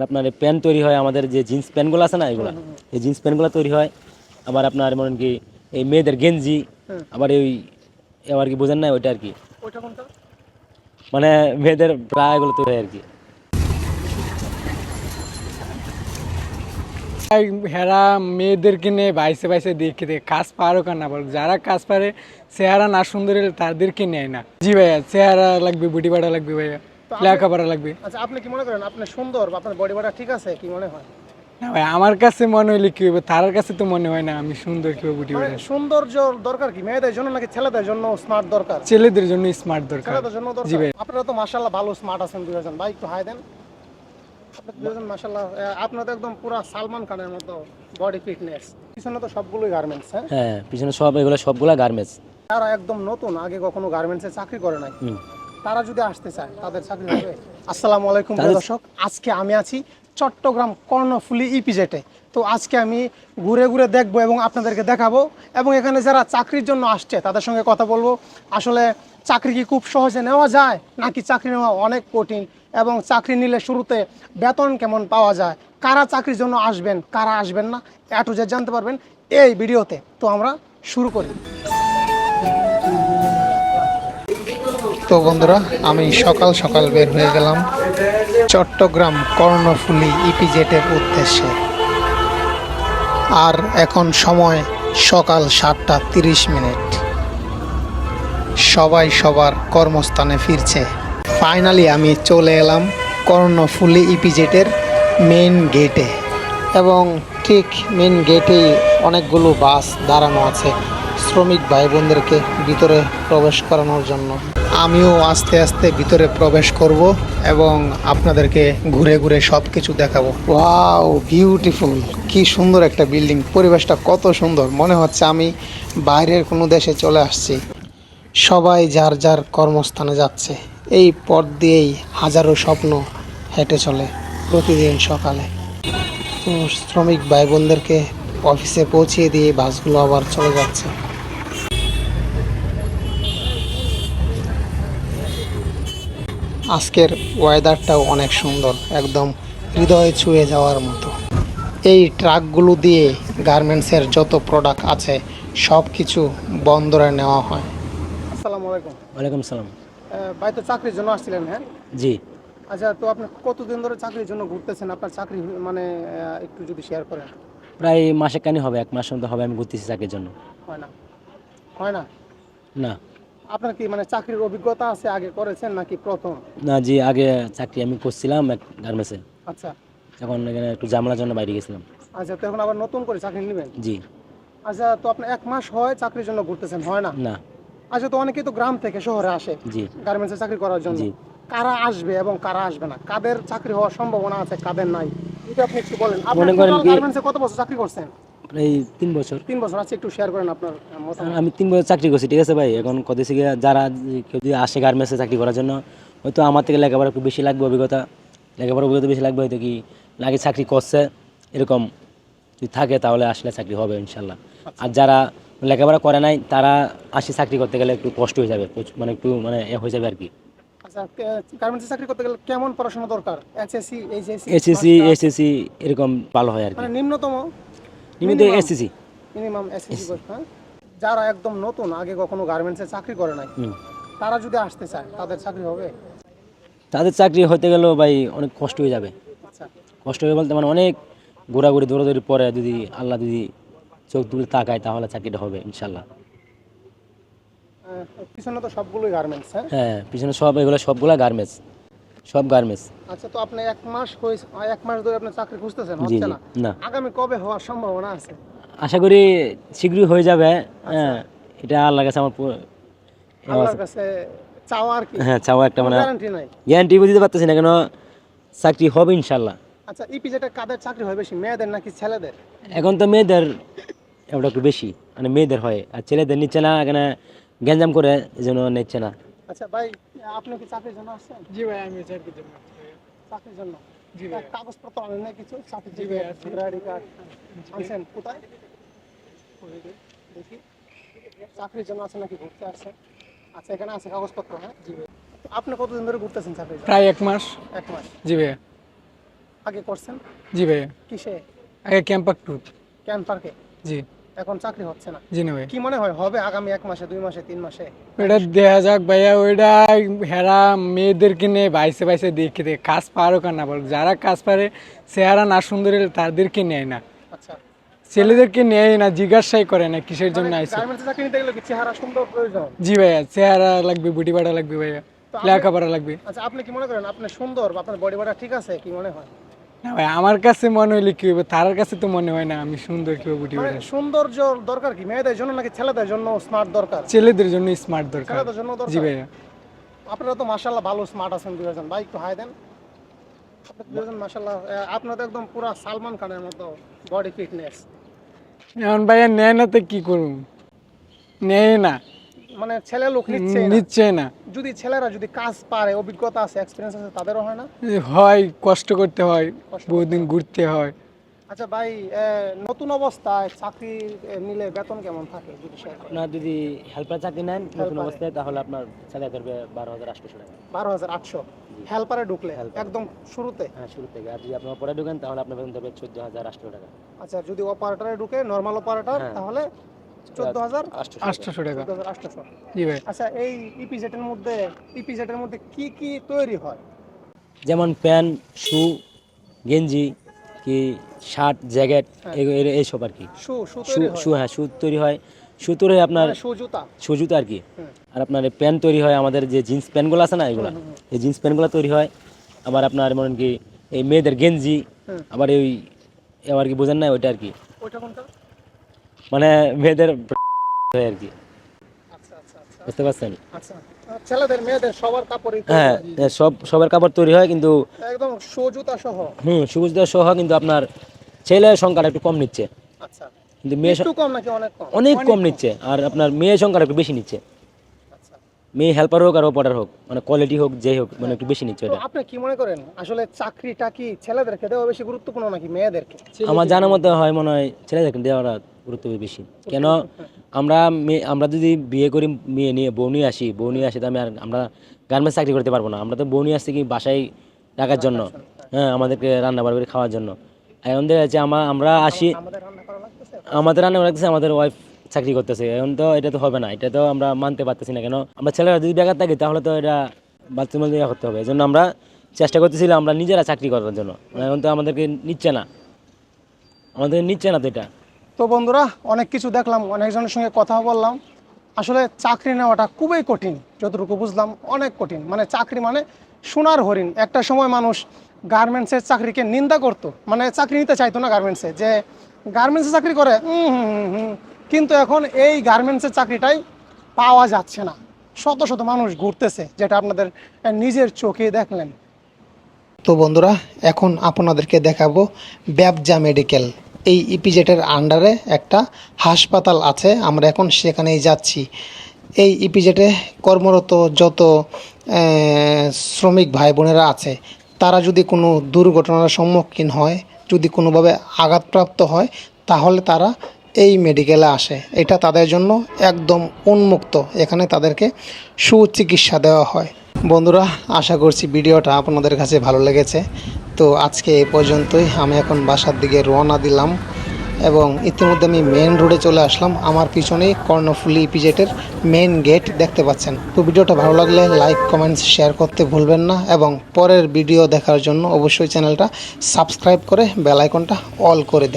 আপনার প্যান্ট তৈরি হয়, আমাদের যে জিন্স প্যান্টগুলো আছে না এগুলা, এই জিন্স প্যান্টগুলো তৈরি হয়। আবার আপনার মনে কি এই মেয়েদের গেঞ্জি, আবার ওই আবার কি বোঝেন না ওইটা আর কি, ওইটা কোনটা? মানে মেয়েদের প্রায় এগুলো তৈরি হয় আর কি। হেরা মেয়েদেরকে নিয়ে বাইসে বাইসে দেখে দেখে কাজ পারো না বল, যারা কাজ পারে চেহারা না সুন্দর হলে তাদেরকে নেয় না। জি ভাইয়া, চেহারা লাগবে, বডি বাড়া লাগবে ভাইয়া, লেখাপড়া লাগবে। আচ্ছা, আপনি কি মনে করেন আপনি সুন্দর বা আপনার বডি বাটা ঠিক আছে কি মনে হয়? না ভাই, আমার কাছে মনে হইলে কি হবে, তার কাছে তো মনে হয় না আমি সুন্দর কি বডি মানে বাড়া। সৌন্দর্য দরকার কি মেয়েদের জন্য নাকি ছেলেদের জন্য স্মার্ট দরকার? ছেলেদের জন্য স্মার্ট দরকার। ছেলেদের জন্য জি দরকার। ভাই। আপনারা তো মাশাআল্লাহ ভালো স্মার্ট আছেন দুজন, ভাই একটু হাই দেন। আপনারা দুজন মাশাআল্লাহ, আপনারা তো একদম পুরো সালমান খানের মতো বডি ফিটনেস। পিছনে তো সবগুলোই গার্মেন্টস। হ্যাঁ হ্যাঁ, পিছনে সব এগুলো সবগুলা গার্মেন্টস। যারা একদম নতুন, আগে কখনো গার্মেন্টসে চাকরি করে নাই, তারা যদি আসতে চায় তাদের চাকরি হবে? আসসালামু আলাইকুম প্রিয় দর্শক, আজকে আমি আছি চট্টগ্রাম কর্ণফুলী ইপিজেটে। তো আজকে আমি ঘুরে ঘুরে দেখবো এবং আপনাদেরকে দেখাবো, এবং এখানে যারা চাকরির জন্য আসছে তাদের সঙ্গে কথা বলবো। আসলে চাকরি কি খুব সহজে নেওয়া যায়, নাকি চাকরি নেওয়া অনেক কঠিন, এবং চাকরি নিলে শুরুতে বেতন কেমন পাওয়া যায়, কারা চাকরির জন্য আসবেন কারা আসবেন না, এ টু জেড জানতে পারবেন এই ভিডিওতে। তো আমরা শুরু করি। তো বন্ধুরা, আমি সকাল সকাল বের হয়ে গেলাম চট্টগ্রাম কর্ণফুলী ইপিজেটের উদ্দেশ্যে। আর এখন সময় সকাল 7:30। সবাই সবার কর্মস্থানে ফিরছে। ফাইনালি আমি চলে এলাম কর্ণফুলী ইপিজেটের মেইন গেটে, এবং ঠিক মেইন গেটেই অনেকগুলো বাস দাঁড়ানো আছে শ্রমিক ভাই বোনদেরকে ভিতরে প্রবেশ করানোর জন্য। আমিও আস্তে আস্তে ভিতরে প্রবেশ করব এবং আপনাদেরকে ঘুরে ঘুরে সব কিছু দেখাবো। Wow, beautiful! কি সুন্দর একটা বিল্ডিং, পরিবেশটা কত সুন্দর, মনে হচ্ছে আমি বাইরের কোনো দেশে চলে আসছি। সবাই যার যার কর্মস্থানে যাচ্ছে। এই পথ দিয়েই হাজারো স্বপ্ন হেঁটে চলে প্রতিদিন সকালে। তো শ্রমিক ভাই বোনদেরকে অফিসে পৌঁছিয়ে দিয়ে বাসগুলো আবার চলে যাচ্ছে। আজকের ওয়েদারটাও অনেক সুন্দর, একদম হৃদয়ে ছুঁয়ে যাওয়ার মতো। এই ট্রাকগুলো দিয়ে গার্মেন্টসের যত প্রোডাক্ট আছে সব কিছু বন্দরে নেওয়া হয়। আসসালামু আলাইকুম। ওয়ালাইকুম সালাম। ভাই তো চাকরির জন্য আসছিলেন? হ্যাঁ জি। আচ্ছা, তো আপনি কতদিন ধরে চাকরির জন্য ঘুরতেছেন? আপনার চাকরি মানে একটু যদি শেয়ার করেন। প্রায় মাসে কানি হবে, 1 মাস মতো হবে আমি ঘুরতেছি চাকরির জন্য। হয় না? হয় না? না। আপনার কি মানে চাকরির অভিজ্ঞতা আছে, আগে করেছেন নাকি প্রথম? না জি, আগে চাকরি আমি করছিলাম এক গার্মেন্টসে, আচ্ছা এখন এখানে একটু ঝামেলার জন্য বাইরে গেছিলাম। আচ্ছা, তো এখন আবার নতুন করে চাকরি নেবেন? জি। আচ্ছা, তো আপনি 1 মাস হয় চাকরির জন্য ঘুরতেছেন, হয় না? না। আচ্ছা, তো অনেকেই তো গ্রাম থেকে শহরে আসে জি। গার্মেন্টসে চাকরি করার জন্য। জি। কারা আসবে এবং কারা আসবে না, কাদের চাকরি হওয়ার সম্ভাবনা আছে, কাদের নাই, এটা আপনি একটু বলেন। আপনি মনে করেন কি, গার্মেন্টসে কত বছর চাকরি করছেন? প্রায় 3 বছর। 3 বছর। আচ্ছা, একটু শেয়ার করেন আপনার মতামত। আমি 3 বছর চাকরি করছি, ঠিক আছে ভাই। এখন কত থেকে যারা কেউ যদি আসে গার্মেন্টসে চাকরি করার জন্য, হয়তো আমার থেকে লেখাপড়া একটু বেশি লাগবে, অভিজ্ঞতা বেশি লাগবে, হয়তো কি লাগে চাকরি করছে এরকম যদি থাকে তাহলে আসলে চাকরি হবে ইনশাল্লাহ। আর যারা লেখাপড়া করে নাই তারা আসে চাকরি করতে গেলে একটু কষ্ট হয়ে যাবে, মানে একটু মানে হয়ে যাবে আর কি। আচ্ছা, গার্মেন্টসে চাকরি করতে গেলে কেমন পড়াশোনা দরকার? এইচএসসি, এসএসসি এরকম ভালো হয় আর কি। মানে নিম্নতম এসএসসি মিনিমাম এসএসসি করতে। হ্যাঁ, যারা একদম নতুন, আগে কখনো গার্মেন্টসে চাকরি করে নাই, তারা যদি আসতে চায় তাদের চাকরি হবে? তাদের চাকরি হতে গেলেও ভাই অনেক কষ্ট হয়ে যাবে। আচ্ছা, কষ্ট হয়ে বলতে মানে অনেক ঘোরাঘুরি দৌড়াদৌড়ি পরে যদি আল্লাহ যদি চোখ তুলে তাকায় তাহলে চাকরিটা হবে ইনশাল্লাহ। পিছনে তো সবগুলোই গার্মেন্টস। হ্যাঁ হ্যাঁ, পিছনে সব এগুলো সবগুলা গার্মেন্টস, সব গার্মেন্টস। আচ্ছা, তো আপনি 1 মাস হয়েছে, 1 মাস ধরে আপনি চাকরি খুঁজতেছেন, জি হচ্ছে জি। না? না, আগামী কবে হওয়ার সম্ভাবনা আছে? আশা করি শীঘ্রই হয়ে যাবে। হ্যাঁ, এটা আল্লাহর কাছে আমার আল্লাহর কাছে চাওয়া আর কি। হ্যাঁ, চাওয়া একটা মানে গ্যারান্টি নাই। গ্যারান্টি দিতে পারতেছি না, কেন চাকরি হবে ইনশাল্লাহ। আচ্ছা, ইপিজেটে কাদের চাকরি হয় বেশি, মেয়েদের নাকি ছেলেদের? এখন তো মেয়েদের ওটা একটু বেশি, মানে মেয়েদের হয়, আর ছেলেদের নিচ্ছে না, এখানে গ্যাঞ্জাম করে এই জন্য নিচ্ছে না। আচ্ছা ভাই, আপনি কি চাকরির জন্য আসছেন? জি ভাই, আমি চাকরির জন্য। চাকরির জন্য? জি ভাই। কাগজপত্র আনেন না কিছু? জি সার্টিফিকেট, ভাই, আইডি কার্ড আনছেন? কোথায় দেখি। চাকরির জন্য আছে নাকি ঘুরতে আসছেন? আচ্ছা, এখানে আছে কাগজপত্র। হ্যাঁ, জি ভাই। আপনি কতদিন ধরে ঘুরতেছেন চাকরির জন্য? প্রায় 1 মাস। 1 মাস। জি ভাইয়া। আগে করছেন? জি ভাইয়া, কিসে? আগে ক্যাম্পার ট্যুর। ক্যান পার্কে। জি। এখন চাকরি হচ্ছে না। জি না ভাই, কি মনে হয় হবে আগামী 1 মাসে, 2 মাসে, 3 মাসে? ওইটা দেখা যাক ভাইয়া। ওইটা হেরা মেয়েদেরকে নিয়ে বাইসে বাইসে দেখে দেখে কাজ পারো না বল, যারা কাজ পারে চেহারা না সুন্দর হলে তাদেরকে নেয় না, আচ্ছা। ছেলেদেরকে নেয় না, জিজ্ঞাসাই করে না কিসের জন্য আইছে। গার্মেন্টসে চাকরি নিতে গেলে কি চেহারা সুন্দর প্রয়োজন? জি ভাইয়া, চেহারা লাগবে, বুটি বাড়া লাগবে ভাইয়া, তো আপনি- লেখাপড়া লাগবে। আচ্ছা, আপনি কি মনে করেন আপনি সুন্দর বা আপনার বডি বাটা ঠিক আছে? কি মনে হয়? না ভাই, আমার কাছে মনে হইলে কি হবে, তার কাছে তো মনে হয় না আমি সুন্দর কি হবে, বুটি মানে বাড়া। সৌন্দর্য দরকার কি মেয়েদের জন্য নাকি ছেলেদের জন্য স্মার্ট দরকার? ছেলেদের জন্য স্মার্ট দরকার। ছেলেদের জন্য জি দরকার। ভাইয়া। আপনারা তো মাশাআল্লাহ ভালো স্মার্ট আছেন দুজন ভাই, একটু হাই দেন। আপনারা দুজন মাশাআল্লাহ, আপনারা তো একদম পুরো সালমান খানের মতো বডি ফিটনেস। এখন ভাইয়া নেয় না তো কি করুন, নেয় না, মানে ছেলে লোক নিচ্ছে না। নিচ্ছে না। যদি ছেলেরা যদি কাজ পারে, অভিজ্ঞতা আছে, এক্সপেরিয়েন্স আছে, তাদেরও হয় না? হয়, কষ্ট করতে হয়, কষ্ট বহুদিন ঘুরতে হয়। আচ্ছা ভাই, নতুন অবস্থায় চাকরি নিলে বেতন কেমন থাকে যদি শেয়ার করেন? আপনার যদি হেল্পার চাকরি নেন নতুন Helper-এ। অবস্থায়, তাহলে আপনার স্যালারি ধরবে 12,800 টাকা। 12,800 হেল্পারে ঢুকলে Helper-এ। একদম শুরুতে? হ্যাঁ, শুরু থেকে। আর যদি আপনার পরে ঢুকেন তাহলে আপনার বেতন ধরবে 14,800 টাকা। আচ্ছা, যদি অপারেটরে ঢুকে নরমাল অপারেটর, হ্যাঁ। তাহলে 14,800 800 টাকা। 14,800। জি ভাই। আচ্ছা, এই ইপিজেটের মধ্যে কি কি তৈরি হয়? যেমন প্যান্ট, শু, গেঞ্জি, কি শার্ট, জ্যাকেট, এইসব আর কি। শু শু তৈরি হয়? শু হ্যাঁ, শু তৈরি হয়। শু তৈরি হয় আপনার, মানে শু জুতা? শু জুতো আর কি। হুম। আর আপনার প্যান্ট তৈরি হয়, আমাদের যে জিন্স প্যান্টগুলো আছে না, এগুলা, এই জিন্স প্যান্টগুলো তৈরি হয়। আবার আপনার মনে কি এই মেয়েদের গেঞ্জি, হুম। আবার ওই আবার কি বোঝেন না ওইটা আর কি, ওইটা কোনটা? মানে মেয়েদের হয় আর কি, আচ্ছা আচ্ছা আচ্ছা বুঝতে পারছেন? আচ্ছা। ছেলেদের মেয়েদের সবার কাপড়ই তৈরি হ্যাঁ, হয়? সবার কাপড় তৈরি হয়, কিন্তু একদম শু জুতা সহ? সুজ দেওয়া সহ, কিন্তু আপনার ছেলের সংখ্যাটা একটু কম নিচ্ছে, আচ্ছা। কিন্তু মেয়ে একটু কম নাকি অনেক কম? অনেক কম নিচ্ছে। আর আপনার মেয়ে সংখ্যাটা একটু বেশি নিচ্ছে। আচ্ছা। মেয়ে হেল্পার হোক আর অপারেটর হোক, মানে কোয়ালিটি হোক, যেই হোক, মানে একটু বেশি নিচ্ছে তো এটা। আপনি কি মনে করেন আসলে চাকরিটা কি ছেলেদেরকে দেওয়া বেশি গুরুত্বপূর্ণ নাকি মেয়েদেরকে? আমার জানার মতো হয় মনে হয় ছেলেদেরকে দেওয়াটা গুরুত্ব বেশি। কেন, আমরা যদি বিয়ে করি, মেয়ে নিয়ে বউ নিয়ে আসি, তো আমরা গার্মেন্টস চাকরি করতে পারবো না। আমরা তো বউ নিয়ে আসছি কি বাসায় রাখার জন্য, হ্যাঁ, আমাদেরকে রান্না বাড়া করে খাওয়ার জন্য। এখন দেখা যাচ্ছে আমরা আসি, আমাদের রান্না করা লাগতেছে? আমাদের রান্না লাগতেছে, আমাদের ওয়াইফ চাকরি করতেছে। এখন তো এটা তো হবে না, এটা তো আমরা মানতে পারতেছি না। কেন, আমরা ছেলেরা যদি বেকার থাকি তাহলে তো এটা বাথরুমে ইয়ে করতে হবে। এই জন্য আমরা চেষ্টা করতেছিলাম আমরা নিজেরা চাকরি করার জন্য। এখন তো আমাদেরকে নিচ্ছে না তো এটা। তো বন্ধুরা, অনেক কিছু দেখলাম, অনেকজনের সঙ্গে কথা বললাম। আসলে চাকরি নেওয়াটা খুবই কঠিন, যতটুকু বুঝলাম অনেক কঠিন। মানে চাকরি মানে সোনার হরিণ। একটা সময় মানুষ গার্মেন্টসের চাকরিকে নিন্দা করতো, মানে চাকরি নিতে চাইতো না গার্মেন্টসে, যে গার্মেন্টসে চাকরি করে কিন্তু এখন এই গার্মেন্টসের চাকরিটাই পাওয়া যাচ্ছে না। শত শত মানুষ ঘুরতেছে, যেটা আপনাদের নিজের চোখে দেখলেন। তো বন্ধুরা, এখন আপনাদেরকে দেখাবো ব্যবজা মেডিকেল। এই ইপিজেটের আন্ডারে একটা হাসপাতাল আছে, আমরা এখন সেখানেই যাচ্ছি। এই ইপিজেটে কর্মরত যত শ্রমিক ভাই বোনেরা আছে, তারা যদি কোনো দুর্ঘটনার সম্মুখীন হয়, যদি কোনোভাবে আঘাতপ্রাপ্ত হয়, তাহলে তারা এই মেডিকেলে আসে। এটা তাদের জন্য একদম উন্মুক্ত, এখানে তাদেরকে সুচিকিৎসা দেওয়া হয়। বন্ধুরা, আশা করছি ভিডিওটা আপনাদের কাছে ভালো লেগেছে। তো আজকে এই পর্যন্তই। আমি এখন বাসার দিকে রওনা দিলাম এবং ইতিমধ্যে আমি মেন রোডে চলে আসলাম। আমার পিছনেই কর্ণফুলী ইপিজেটের মেন গেট দেখতে পাচ্ছেন। তো ভিডিওটা ভালো লাগলে লাইক, কমেন্টস, শেয়ার করতে ভুলবেন না এবং পরের ভিডিও দেখার জন্য অবশ্যই চ্যানেলটা সাবস্ক্রাইব করে বেল আইকনটা অল করে দিন।